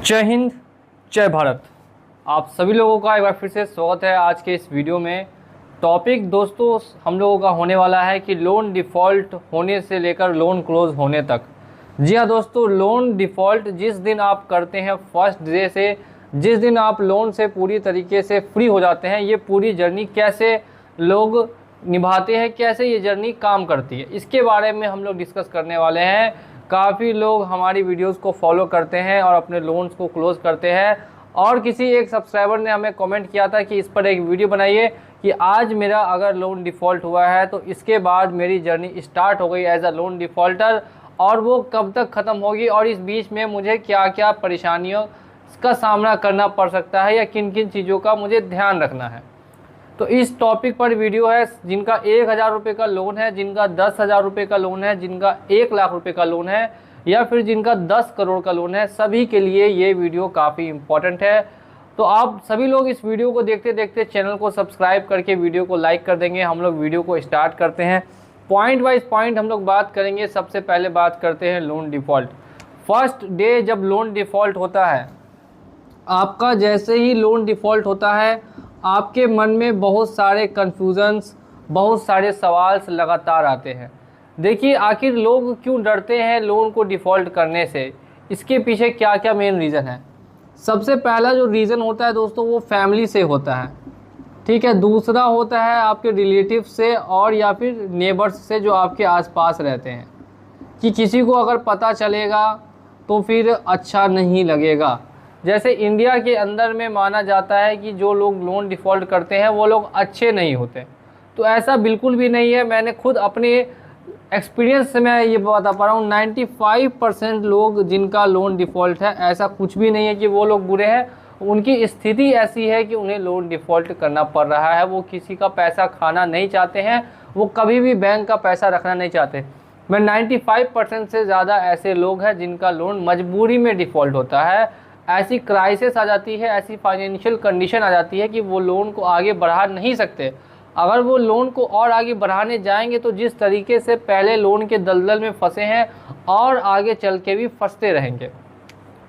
जय हिंद, जय भारत। आप सभी लोगों का एक बार फिर से स्वागत है आज के इस वीडियो में। टॉपिक दोस्तों हम लोगों का होने वाला है कि लोन डिफ़ॉल्ट होने से लेकर लोन क्लोज होने तक। जी हाँ दोस्तों, लोन डिफ़ॉल्ट जिस दिन आप करते हैं फर्स्ट डे से, जिस दिन आप लोन से पूरी तरीके से फ्री हो जाते हैं, ये पूरी जर्नी कैसे लोग निभाते हैं, कैसे ये जर्नी काम करती है, इसके बारे में हम लोग डिस्कस करने वाले हैं। काफ़ी लोग हमारी वीडियोस को फॉलो करते हैं और अपने लोन्स को क्लोज करते हैं। और किसी एक सब्सक्राइबर ने हमें कमेंट किया था कि इस पर एक वीडियो बनाइए कि आज मेरा अगर लोन डिफ़ॉल्ट हुआ है तो इसके बाद मेरी जर्नी स्टार्ट हो गई एज अ लोन डिफ़ॉल्टर, और वो कब तक ख़त्म होगी और इस बीच में मुझे क्या क्या परेशानियों का सामना करना पड़ सकता है या किन किन चीज़ों का मुझे ध्यान रखना है। तो इस टॉपिक पर वीडियो है। जिनका 1,000 रुपये का लोन है, जिनका 10,000 रुपये का लोन है, जिनका 1,00,000 रुपये का लोन है, या फिर जिनका 10 करोड़ का लोन है, सभी के लिए ये वीडियो काफ़ी इम्पॉर्टेंट है। तो आप सभी लोग इस वीडियो को देखते देखते चैनल को सब्सक्राइब करके वीडियो को लाइक कर देंगे। हम लोग वीडियो को स्टार्ट करते हैं। पॉइंट वाइज पॉइंट हम लोग बात करेंगे। सबसे पहले बात करते हैं लोन डिफ़ॉल्ट। फर्स्ट डे जब लोन डिफ़ॉल्ट होता है, आपका जैसे ही लोन डिफ़ॉल्ट होता है, आपके मन में बहुत सारे कन्फ्यूज़न्स, बहुत सारे सवाल लगातार आते हैं। देखिए, आखिर लोग क्यों डरते हैं लोन को डिफ़ॉल्ट करने से, इसके पीछे क्या क्या मेन रीज़न है। सबसे पहला जो रीज़न होता है दोस्तों, वो फैमिली से होता है, ठीक है। दूसरा होता है आपके रिलेटिव से और या फिर नेबर्स से जो आपके आसपास रहते हैं, कि किसी को अगर पता चलेगा तो फिर अच्छा नहीं लगेगा। जैसे इंडिया के अंदर में माना जाता है कि जो लोग लोन डिफ़ॉल्ट करते हैं वो लोग अच्छे नहीं होते, तो ऐसा बिल्कुल भी नहीं है। मैंने खुद अपने एक्सपीरियंस से मैं ये बता पा रहा हूँ, 95% लोग जिनका लोन डिफ़ॉल्ट है, ऐसा कुछ भी नहीं है कि वो लोग बुरे हैं। उनकी स्थिति ऐसी है कि उन्हें लोन डिफ़ॉल्ट करना पड़ रहा है। वो किसी का पैसा खाना नहीं चाहते हैं, वो कभी भी बैंक का पैसा रखना नहीं चाहते। मैं 95% से ज़्यादा ऐसे लोग हैं जिनका लोन मजबूरी में डिफ़ॉल्ट होता है। ऐसी क्राइसिस आ जाती है, ऐसी फाइनेंशियल कंडीशन आ जाती है कि वो लोन को आगे बढ़ा नहीं सकते। अगर वो लोन को और आगे बढ़ाने जाएंगे तो जिस तरीके से पहले लोन के दलदल में फंसे हैं और आगे चल के भी फंसते रहेंगे।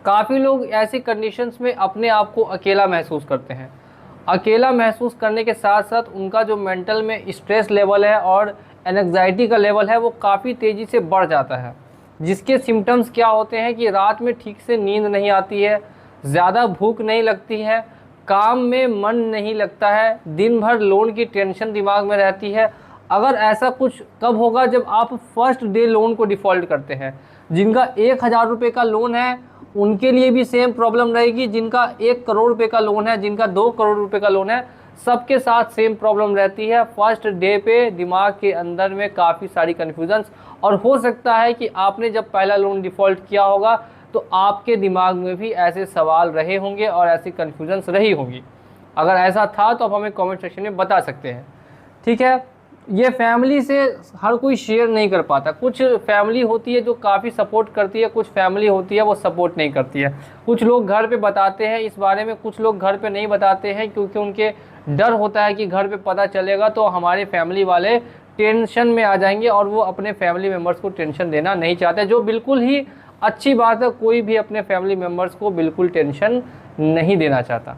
काफ़ी लोग ऐसी कंडीशंस में अपने आप को अकेला महसूस करते हैं। अकेला महसूस करने के साथ साथ उनका जो मेंटल में स्ट्रेस लेवल है और एंग्जाइटी का लेवल है वो काफ़ी तेज़ी से बढ़ जाता है। जिसके सिम्टम्स क्या होते हैं कि रात में ठीक से नींद नहीं आती है, ज़्यादा भूख नहीं लगती है, काम में मन नहीं लगता है, दिन भर लोन की टेंशन दिमाग में रहती है। अगर ऐसा कुछ कब होगा, जब आप फर्स्ट डे लोन को डिफ़ॉल्ट करते हैं। जिनका 1,000 रुपये का लोन है उनके लिए भी सेम प्रॉब्लम रहेगी, जिनका 1 करोड़ रुपये का लोन है, जिनका 2 करोड़ रुपये का लोन है, सबके साथ सेम प्रॉब्लम रहती है। फर्स्ट डे पे दिमाग के अंदर में काफ़ी सारी कन्फ्यूजन्स, और हो सकता है कि आपने जब पहला लोन डिफ़ॉल्ट किया होगा तो आपके दिमाग में भी ऐसे सवाल रहे होंगे और ऐसी कन्फ्यूजन्स रही होंगी। अगर ऐसा था तो आप हमें कमेंट सेक्शन में बता सकते हैं, ठीक है। ये फैमिली से हर कोई शेयर नहीं कर पाता। कुछ फैमिली होती है जो काफ़ी सपोर्ट करती है, कुछ फैमिली होती है वो सपोर्ट नहीं करती है। कुछ लोग घर पे बताते हैं इस बारे में, कुछ लोग घर पे नहीं बताते हैं क्योंकि उनके डर होता है कि घर पे पता चलेगा तो हमारे फैमिली वाले टेंशन में आ जाएंगे, और वो अपने फैमिली मेम्बर्स को टेंशन देना नहीं चाहते, जो बिल्कुल ही अच्छी बात है। कोई भी अपने फैमिली मेम्बर्स को बिल्कुल टेंशन नहीं देना चाहता।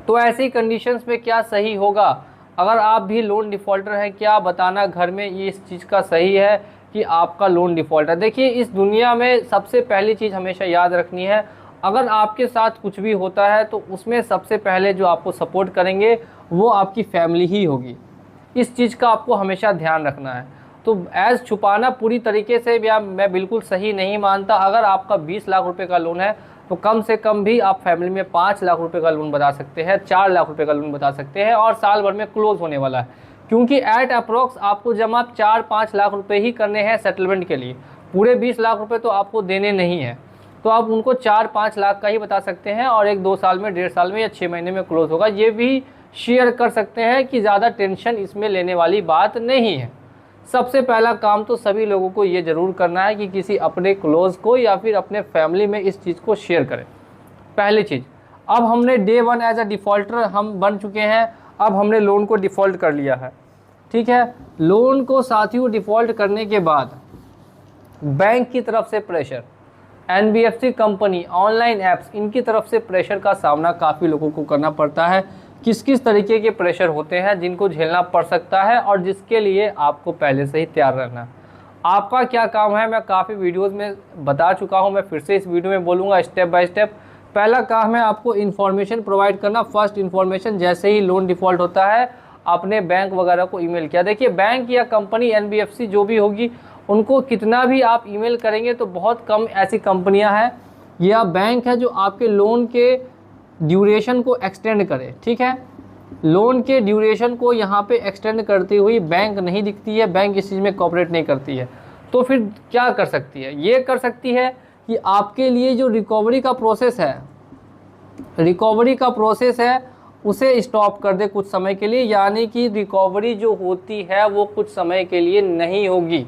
तो ऐसी कंडीशंस में क्या सही होगा, अगर आप भी लोन डिफ़ॉल्टर हैं, क्या बताना घर में ये इस चीज़ का सही है कि आपका लोन डिफ़ॉल्ट है। देखिए, इस दुनिया में सबसे पहली चीज़ हमेशा याद रखनी है, अगर आपके साथ कुछ भी होता है तो उसमें सबसे पहले जो आपको सपोर्ट करेंगे वो आपकी फैमिली ही होगी। इस चीज़ का आपको हमेशा ध्यान रखना है। तो एज़ छुपाना पूरी तरीके से मैं बिल्कुल सही नहीं मानता। अगर आपका 20 लाख रुपए का लोन है तो कम से कम भी आप फैमिली में 5 लाख रुपए का लोन बता सकते हैं, 4 लाख रुपए का लोन बता सकते हैं, और साल भर में क्लोज होने वाला है। क्योंकि एट अप्रॉक्स आपको जमा 4-5 लाख रुपए ही करने हैं सेटलमेंट के लिए। पूरे 20 लाख रुपए तो आपको देने नहीं हैं, तो आप उनको 4-5 लाख का ही बता सकते हैं, और 1-2 साल में, 1.5 साल में या 6 महीने में क्लोज होगा। ये भी शेयर कर सकते हैं कि ज़्यादा टेंशन इसमें लेने वाली बात नहीं है। सबसे पहला काम तो सभी लोगों को ये ज़रूर करना है कि किसी अपने क्लोज़ को या फिर अपने फैमिली में इस चीज़ को शेयर करें। पहली चीज़, अब हमने डे 1 एज अ डिफ़ॉल्टर हम बन चुके हैं। अब हमने लोन को डिफ़ॉल्ट कर लिया है, ठीक है। लोन को साथियों डिफ़ॉल्ट करने के बाद बैंक की तरफ से pressure, NBFC company, online apps, इनकी तरफ से प्रेशर का सामना काफ़ी लोगों को करना पड़ता है। किस किस तरीके के प्रेशर होते हैं जिनको झेलना पड़ सकता है और जिसके लिए आपको पहले से ही तैयार रहना है। आपका क्या काम है, मैं काफ़ी वीडियोस में बता चुका हूं, मैं फिर से इस वीडियो में बोलूँगा स्टेप बाय स्टेप। पहला काम है आपको इन्फॉर्मेशन प्रोवाइड करना। फर्स्ट इन्फॉर्मेशन, जैसे ही लोन डिफ़ॉल्ट होता है अपने बैंक वगैरह को ईमेल किया। देखिए बैंक या कंपनी एनबीएफसी जो भी होगी, उनको कितना भी आप ईमेल करेंगे तो बहुत कम ऐसी कंपनियां हैं या बैंक है जो आपके लोन के ड्यूरेशन को एक्सटेंड करे। ठीक है, लोन के ड्यूरेशन को यहाँ पे एक्सटेंड करती हुई बैंक नहीं दिखती है, बैंक इस चीज़ में कोऑपरेट नहीं करती है। तो फिर क्या कर सकती है, ये कर सकती है कि आपके लिए जो रिकवरी का प्रोसेस है उसे स्टॉप कर दे कुछ समय के लिए, यानी कि रिकवरी जो होती है वो कुछ समय के लिए नहीं होगी।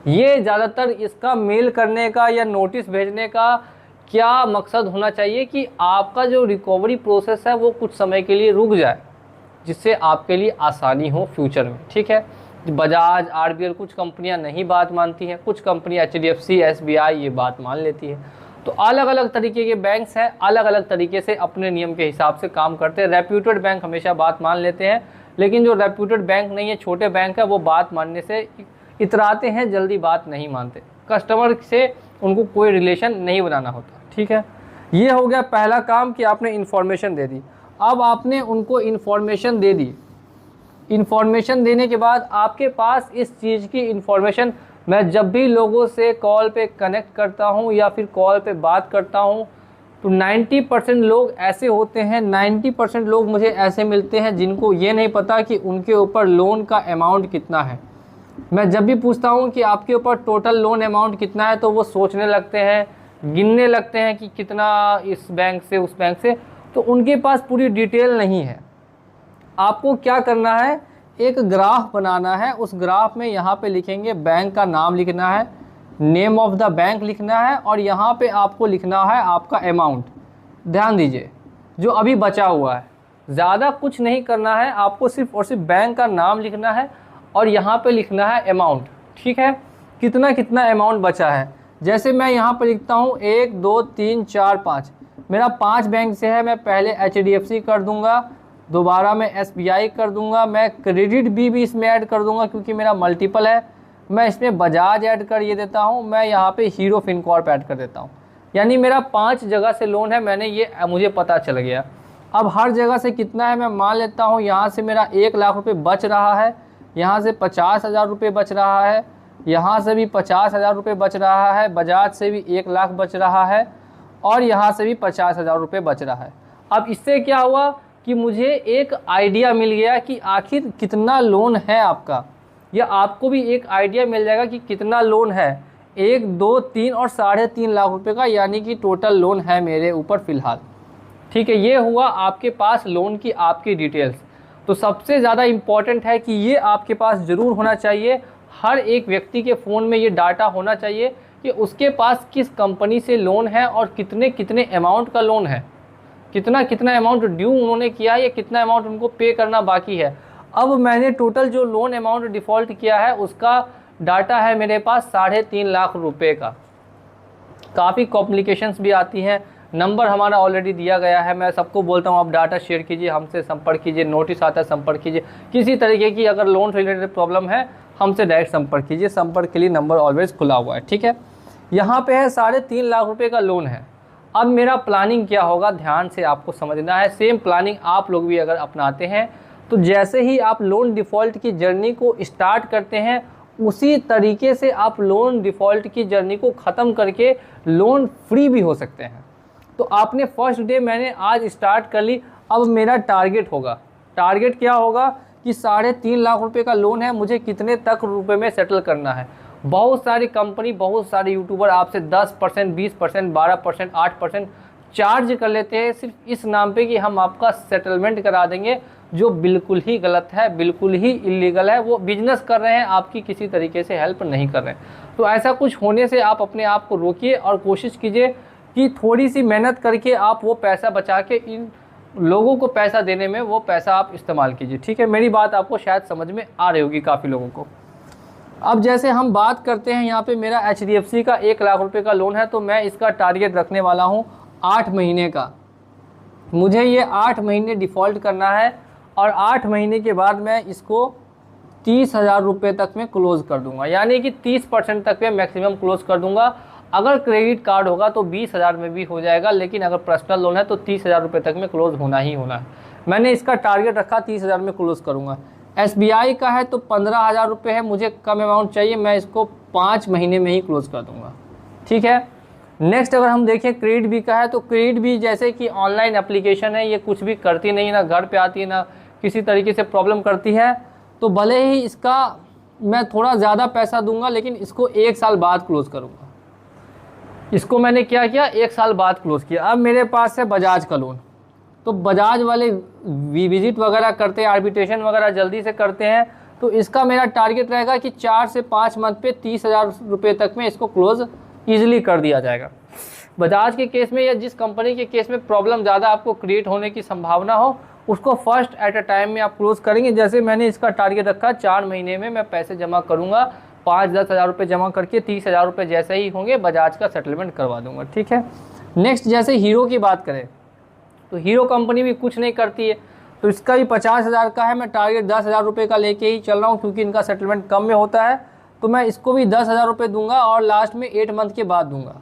ये ज़्यादातर इसका मेल करने का या नोटिस भेजने का क्या मकसद होना चाहिए कि आपका जो रिकवरी प्रोसेस है वो कुछ समय के लिए रुक जाए, जिससे आपके लिए आसानी हो फ्यूचर में। ठीक है, बजाज, आरबीएल, कुछ कंपनियां नहीं बात मानती हैं, कुछ कंपनियां एचडीएफसी, एसबीआई ये बात मान लेती है। तो अलग अलग तरीके के बैंक्स हैं, अलग अलग तरीके से अपने नियम के हिसाब से काम करते हैं। रेप्यूटेड बैंक हमेशा बात मान लेते हैं, लेकिन जो रेप्यूटेड बैंक नहीं है, छोटे बैंक है, वो बात मानने से इतराते हैं, जल्दी बात नहीं मानते। कस्टमर से उनको कोई रिलेशन नहीं बनाना होता। ठीक है, ये हो गया पहला काम कि आपने इन्फॉर्मेशन दे दी। अब आपने उनको इन्फॉर्मेशन दे दी, इन्फॉर्मेशन देने के बाद आपके पास इस चीज़ की इन्फॉर्मेशन, मैं जब भी लोगों से कॉल पे कनेक्ट करता हूँ या फिर कॉल पे बात करता हूँ तो 90% लोग ऐसे होते हैं, 90% लोग मुझे ऐसे मिलते हैं जिनको ये नहीं पता कि उनके ऊपर लोन का अमाउंट कितना है। मैं जब भी पूछता हूँ कि आपके ऊपर टोटल लोन अमाउंट कितना है तो वो सोचने लगते हैं, गिनने लगते हैं कि कितना इस बैंक से उस बैंक से, तो उनके पास पूरी डिटेल नहीं है। आपको क्या करना है, एक ग्राफ बनाना है। उस ग्राफ में यहाँ पे लिखेंगे, बैंक का नाम लिखना है, नेम ऑफ द बैंक लिखना है और यहाँ पे आपको लिखना है आपका अमाउंट। ध्यान दीजिए, जो अभी बचा हुआ है, ज़्यादा कुछ नहीं करना है, आपको सिर्फ और सिर्फ बैंक का नाम लिखना है और यहाँ पे लिखना है अमाउंट। ठीक है, कितना कितना अमाउंट बचा है। जैसे मैं यहाँ पर लिखता हूँ 1 2 3 4 5, मेरा 5 बैंक से है, मैं पहले एचडीएफसी कर दूंगा, दोबारा मैं एसबीआई कर दूंगा, मैं क्रेडिट भी इसमें ऐड कर दूंगा क्योंकि मेरा मल्टीपल है, मैं इसमें बजाज ऐड कर ये देता हूँ, मैं यहाँ पे हीरो फिनकॉर्प ऐड कर देता हूँ। यानी मेरा 5 जगह से लोन है, मैंने ये मुझे पता चल गया। अब हर जगह से कितना है मैं मान लेता हूँ। यहाँ से मेरा 1 लाख रुपये बच रहा है, यहाँ से 50,000 रुपये बच रहा है, यहाँ से भी 50,000 रुपये बच रहा है, बजाज से भी 1 लाख बच रहा है और यहाँ से भी 50,000 रुपये बच रहा है। अब इससे क्या हुआ कि मुझे एक आइडिया मिल गया कि आखिर कितना लोन है आपका, या आपको भी एक आइडिया मिल जाएगा कि कितना लोन है, 1 2 3 और 3.5 लाख रुपये का, यानी कि टोटल लोन है मेरे ऊपर फ़िलहाल। ठीक है, ये हुआ आपके पास लोन की आपकी डिटेल्स। तो सबसे ज़्यादा इम्पॉर्टेंट है कि ये आपके पास ज़रूर होना चाहिए, हर एक व्यक्ति के फ़ोन में ये डाटा होना चाहिए कि उसके पास किस कंपनी से लोन है और कितने कितने अमाउंट का लोन है, कितना कितना अमाउंट ड्यू उन्होंने किया है या कितना अमाउंट उनको पे करना बाकी है। अब मैंने टोटल जो लोन अमाउंट डिफ़ॉल्ट किया है उसका डाटा है मेरे पास 3.5 लाख रुपए का। काफ़ी कॉम्प्लिकेशंस भी आती हैं, नंबर हमारा ऑलरेडी दिया गया है, मैं सबको बोलता हूँ आप डाटा शेयर कीजिए, हमसे संपर्क कीजिए, नोटिस आता है संपर्क कीजिए, किसी तरीके की अगर लोन रिलेटेड प्रॉब्लम है हमसे डायरेक्ट संपर्क कीजिए, संपर्क के लिए नंबर ऑलवेज खुला हुआ है। ठीक है, यहाँ पे है 3.5 लाख रुपए का लोन है। अब मेरा प्लानिंग क्या होगा, ध्यान से आपको समझना है। सेम प्लानिंग आप लोग भी अगर अपनाते हैं तो जैसे ही आप लोन डिफ़ॉल्ट की जर्नी को स्टार्ट करते हैं उसी तरीके से आप लोन डिफ़ॉल्ट की जर्नी को ख़त्म करके लोन फ्री भी हो सकते हैं। तो आपने फर्स्ट डे मैंने आज स्टार्ट कर ली, अब मेरा टारगेट होगा, टारगेट क्या होगा कि 3.5 लाख रुपए का लोन है, मुझे कितने तक रुपए में सेटल करना है। बहुत सारी कंपनी, बहुत सारे यूट्यूबर आपसे 10%, 20%, 12%, 8% चार्ज कर लेते हैं सिर्फ इस नाम पे कि हम आपका सेटलमेंट करा देंगे, जो बिल्कुल ही गलत है, बिल्कुल ही इलीगल है। वो बिजनेस कर रहे हैं, आपकी किसी तरीके से हेल्प नहीं कर रहे हैं। तो ऐसा कुछ होने से आप अपने आप को रोकिए और कोशिश कीजिए कि थोड़ी सी मेहनत करके आप वो पैसा बचा के इन लोगों को पैसा देने में वो पैसा आप इस्तेमाल कीजिए। ठीक है, मेरी बात आपको शायद समझ में आ रही होगी काफ़ी लोगों को। अब जैसे हम बात करते हैं यहाँ पे मेरा HDFC का 1 लाख रुपए का लोन है, तो मैं इसका टारगेट रखने वाला हूँ 8 महीने का। मुझे ये 8 महीने डिफ़ॉल्ट करना है और 8 महीने के बाद मैं इसको 30,000 रुपये तक में क्लोज़ कर दूंगा, यानी कि 30% तक में मैक्सिमम क्लोज़ कर दूंगा। अगर क्रेडिट कार्ड होगा तो 20,000 में भी हो जाएगा, लेकिन अगर पर्सनल लोन है तो 30,000 रुपये तक में क्लोज़ होना ही होना है। मैंने इसका टारगेट रखा 30,000 में क्लोज़ करूँगा। SBI का है तो 15,000 रुपये है, मुझे कम अमाउंट चाहिए, मैं इसको 5 महीने में ही क्लोज़ कर दूँगा। ठीक है। नेक्स्ट अगर हम देखें क्रेडिट बी का है, तो क्रेडिट बी जैसे कि ऑनलाइन एप्लीकेशन है, ये कुछ भी करती नहीं, ना घर पे आती है ना किसी तरीके से प्रॉब्लम करती है, तो भले ही इसका मैं थोड़ा ज़्यादा पैसा दूंगा, लेकिन इसको 1 साल बाद क्लोज़ करूंगा। इसको मैंने क्या किया, 1 साल बाद क्लोज़ किया। अब मेरे पास है बजाज का लोन, तो बजाज वाले विजिट वगैरह करते हैं, आर्बिट्रेशन वगैरह जल्दी से करते हैं, तो इसका मेरा टारगेट रहेगा कि 4 से 5 मंथ पे 30,000 रुपये तक में इसको क्लोज़ ईजिली कर दिया जाएगा। बजाज के केस में या जिस कंपनी के केस में प्रॉब्लम ज़्यादा आपको क्रिएट होने की संभावना हो, उसको फर्स्ट एट अ टाइम में आप क्लोज़ करेंगे। जैसे मैंने इसका टारगेट रखा 4 महीने में मैं पैसे जमा करूँगा, 5-10 हज़ार रुपये जमा करके 30,000 रुपये जैसे ही होंगे बजाज का सेटलमेंट करवा दूँगा। ठीक है। नेक्स्ट जैसे हीरो की बात करें, तो हीरो कंपनी भी कुछ नहीं करती है, तो इसका भी 50,000 का है। मैं टारगेट 10,000 रुपये का लेके ही चल रहा हूँ, क्योंकि इनका सेटलमेंट कम में होता है, तो मैं इसको भी 10,000 रुपये दूंगा और लास्ट में 8 मंथ के बाद दूंगा।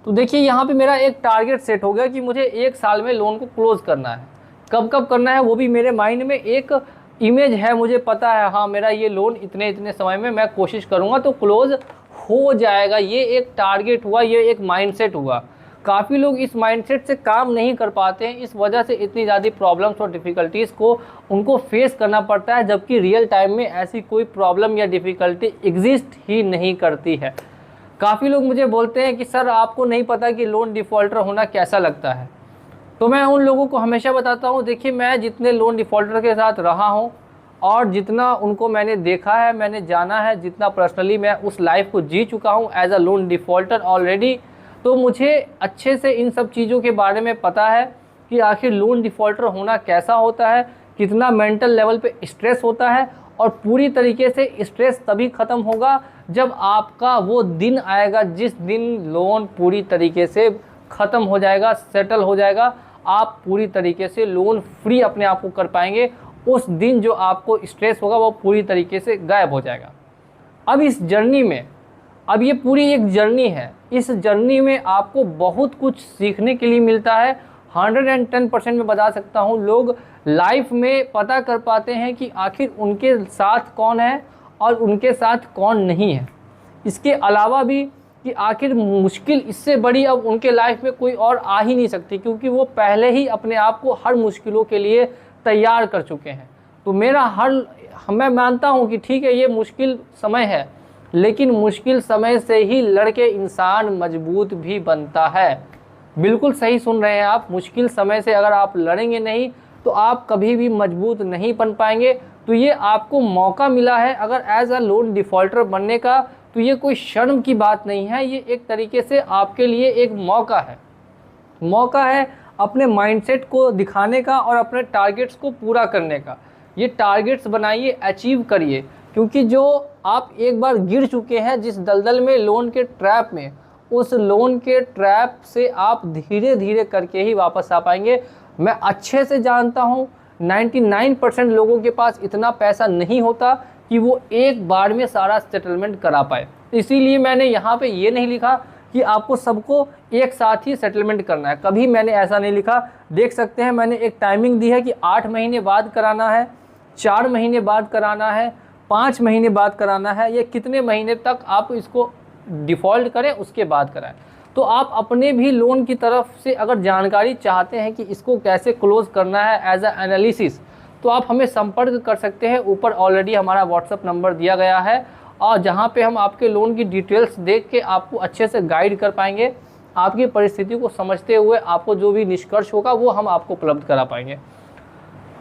तो देखिए यहाँ पे मेरा एक टारगेट सेट हो गया कि मुझे 1 साल में लोन को क्लोज़ करना है। कब कब करना है वो भी मेरे माइंड में एक इमेज है, मुझे पता है, हाँ मेरा ये लोन इतने इतने समय में मैं कोशिश करूँगा तो क्लोज़ हो जाएगा। ये एक टारगेट हुआ, ये एक माइंडसेट हुआ। काफ़ी लोग इस माइंडसेट से काम नहीं कर पाते हैं, इस वजह से इतनी ज़्यादा प्रॉब्लम्स और डिफ़िकल्टीज़ को उनको फेस करना पड़ता है, जबकि रियल टाइम में ऐसी कोई प्रॉब्लम या डिफ़िकल्टी एग्जिस्ट ही नहीं करती है। काफ़ी लोग मुझे बोलते हैं कि सर आपको नहीं पता कि लोन डिफ़ॉल्टर होना कैसा लगता है, तो मैं उन लोगों को हमेशा बताता हूँ, देखिए मैं जितने लोन डिफ़ॉल्टर के साथ रहा हूँ और जितना उनको मैंने देखा है, मैंने जाना है, जितना पर्सनली मैं उस लाइफ को जी चुका हूँ as a loan defaulter already, तो मुझे अच्छे से इन सब चीज़ों के बारे में पता है कि आखिर लोन डिफ़ॉल्टर होना कैसा होता है, कितना मेंटल लेवल पे स्ट्रेस होता है, और पूरी तरीके से स्ट्रेस तभी ख़त्म होगा जब आपका वो दिन आएगा जिस दिन लोन पूरी तरीके से ख़त्म हो जाएगा, सेटल हो जाएगा, आप पूरी तरीके से लोन फ्री अपने आप को कर पाएंगे। उस दिन जो आपको स्ट्रेस होगा वो पूरी तरीके से गायब हो जाएगा। अब इस जर्नी में, अब ये पूरी एक जर्नी है, इस जर्नी में आपको बहुत कुछ सीखने के लिए मिलता है। 110% में बता सकता हूँ, लोग लाइफ में पता कर पाते हैं कि आखिर उनके साथ कौन है और उनके साथ कौन नहीं है। इसके अलावा भी कि आखिर मुश्किल इससे बड़ी अब उनके लाइफ में कोई और आ ही नहीं सकती, क्योंकि वो पहले ही अपने आप को हर मुश्किलों के लिए तैयार कर चुके हैं। तो मैं मानता हूँ कि ठीक है ये मुश्किल समय है, लेकिन मुश्किल समय से ही लड़के इंसान मजबूत भी बनता है। बिल्कुल सही सुन रहे हैं आप, मुश्किल समय से अगर आप लड़ेंगे नहीं तो आप कभी भी मजबूत नहीं बन पाएंगे। तो ये आपको मौका मिला है अगर एज अ लोन डिफ़ॉल्टर बनने का, तो ये कोई शर्म की बात नहीं है, ये एक तरीके से आपके लिए एक मौका है अपने माइंडसेट को दिखाने का और अपने टारगेट्स को पूरा करने का। ये टारगेट्स बनाइए, अचीव करिए, क्योंकि जो आप एक बार गिर चुके हैं जिस दलदल में, लोन के ट्रैप में, उस लोन के ट्रैप से आप धीरे धीरे करके ही वापस आ पाएंगे। मैं अच्छे से जानता हूँ 99% लोगों के पास इतना पैसा नहीं होता कि वो एक बार में सारा सेटलमेंट करा पाए। इसीलिए मैंने यहाँ पे ये नहीं लिखा कि आपको सबको एक साथ ही सेटलमेंट करना है, कभी मैंने ऐसा नहीं लिखा। देख सकते हैं मैंने एक टाइमिंग दी है कि 8 महीने बाद कराना है, 4 महीने बाद कराना है, 5 महीने बाद कराना है, ये कितने महीने तक आप इसको डिफ़ॉल्ट करें उसके बाद कराएं। तो आप अपने भी लोन की तरफ से अगर जानकारी चाहते हैं कि इसको कैसे क्लोज़ करना है एज अ एनालिसिस, तो आप हमें संपर्क कर सकते हैं। ऊपर ऑलरेडी हमारा व्हाट्सअप नंबर दिया गया है, और जहां पे हम आपके लोन की डिटेल्स देख के आपको अच्छे से गाइड कर पाएंगे। आपकी परिस्थिति को समझते हुए आपको जो भी निष्कर्ष होगा वो हम आपको उपलब्ध करा पाएंगे।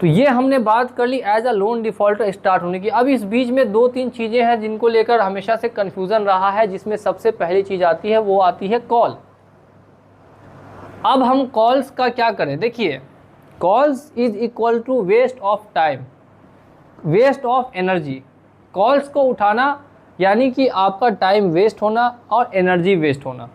तो ये हमने बात कर ली as a loan defaulter start होने की। अब इस बीच में 2-3 चीज़ें हैं जिनको लेकर हमेशा से कन्फ्यूज़न रहा है, जिसमें सबसे पहली चीज़ आती है वो आती है कॉल। अब हम कॉल्स का क्या करें? देखिए, calls is equal to waste of time, waste of energy. Calls को उठाना यानी कि आपका टाइम वेस्ट होना और एनर्जी वेस्ट होना।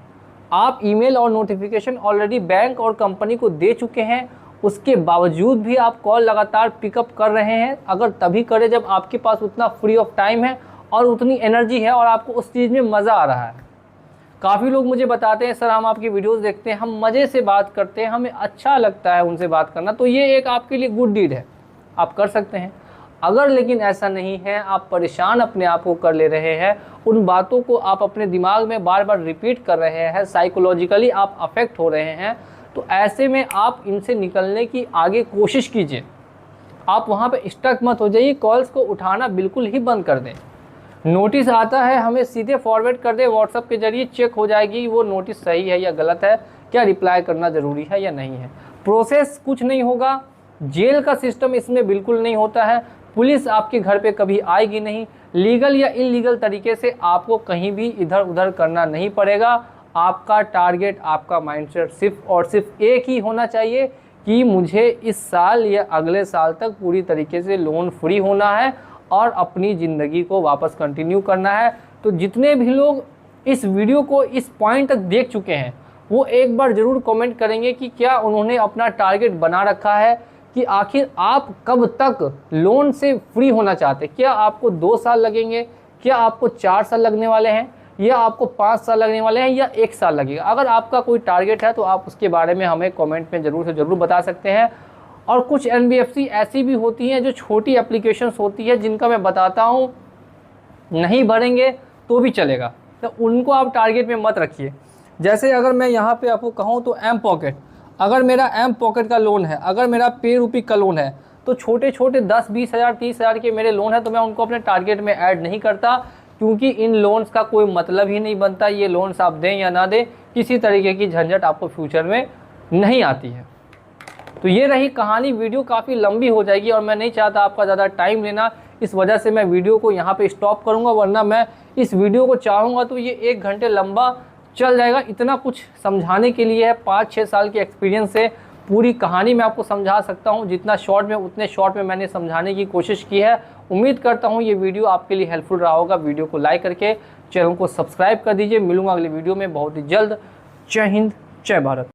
आप ईमेल और नोटिफिकेशन ऑलरेडी बैंक और कंपनी को दे चुके हैं, उसके बावजूद भी आप कॉल लगातार पिकअप कर रहे हैं। अगर तभी करें जब आपके पास उतना फ्री ऑफ टाइम है और उतनी एनर्जी है और आपको उस चीज़ में मज़ा आ रहा है। काफ़ी लोग मुझे बताते हैं सर हम आपकी वीडियोस देखते हैं, हम मज़े से बात करते हैं, हमें अच्छा लगता है उनसे बात करना, तो ये एक आपके लिए गुड डीड है, आप कर सकते हैं। अगर लेकिन ऐसा नहीं है, आप परेशान अपने आप को कर ले रहे हैं, उन बातों को आप अपने दिमाग में बार बार रिपीट कर रहे हैं, साइकोलॉजिकली आप अफेक्ट हो रहे हैं, तो ऐसे में आप इनसे निकलने की आगे कोशिश कीजिए। आप वहाँ पे स्टक मत हो जाइए, कॉल्स को उठाना बिल्कुल ही बंद कर दें। नोटिस आता है हमें सीधे फॉरवर्ड कर दें व्हाट्सएप के जरिए, चेक हो जाएगी वो नोटिस सही है या गलत है, क्या रिप्लाई करना ज़रूरी है या नहीं है। प्रोसेस कुछ नहीं होगा, जेल का सिस्टम इसमें बिल्कुल नहीं होता है, पुलिस आपके घर पे कभी आएगी नहीं, लीगल या इलीगल तरीके से आपको कहीं भी इधर उधर करना नहीं पड़ेगा। आपका टारगेट, आपका माइंडसेट सिर्फ और सिर्फ एक ही होना चाहिए कि मुझे इस साल या अगले साल तक पूरी तरीके से लोन फ्री होना है और अपनी ज़िंदगी को वापस कंटिन्यू करना है। तो जितने भी लोग इस वीडियो को इस पॉइंट तक देख चुके हैं वो एक बार ज़रूर कमेंट करेंगे कि क्या उन्होंने अपना टारगेट बना रखा है कि आखिर आप कब तक लोन से फ्री होना चाहते हैं। क्या आपको 2 साल लगेंगे, क्या आपको 4 साल लगने वाले हैं, या आपको 5 साल लगने वाले हैं, या 1 साल लगेगा। अगर आपका कोई टारगेट है तो आप उसके बारे में हमें कमेंट में ज़रूर से ज़रूर बता सकते हैं। और कुछ NBFC ऐसी भी होती हैं जो छोटी एप्लीकेशंस होती है जिनका मैं बताता हूँ, नहीं भरेंगे तो भी चलेगा, तो उनको आप टारगेट में मत रखिए। जैसे अगर मैं यहाँ पे आपको कहूँ तो एम पॉकेट, अगर मेरा एम पॉकेट का लोन है, अगर मेरा पे रूपी का लोन है, तो छोटे छोटे 10-20 हज़ार 30 हज़ार के मेरे लोन है तो मैं उनको अपने टारगेट में ऐड नहीं करता, क्योंकि इन लोन्स का कोई मतलब ही नहीं बनता। ये लोन्स आप दें या ना दें, किसी तरीके की झंझट आपको फ्यूचर में नहीं आती है। तो ये रही कहानी। वीडियो काफ़ी लंबी हो जाएगी और मैं नहीं चाहता आपका ज़्यादा टाइम लेना, इस वजह से मैं वीडियो को यहाँ पे स्टॉप करूँगा, वरना मैं इस वीडियो को चाहूँगा तो ये 1 घंटे लंबा चल जाएगा। इतना कुछ समझाने के लिए है, 5-6 साल के एक्सपीरियंस से पूरी कहानी मैं आपको समझा सकता हूँ। जितना शॉर्ट में उतने शॉर्ट में मैंने समझाने की कोशिश की है। उम्मीद करता हूँ ये वीडियो आपके लिए हेल्पफुल रहा होगा। वीडियो को लाइक करके चैनल को सब्सक्राइब कर दीजिए। मिलूंगा अगले वीडियो में बहुत ही जल्द। जय हिंद, जय भारत।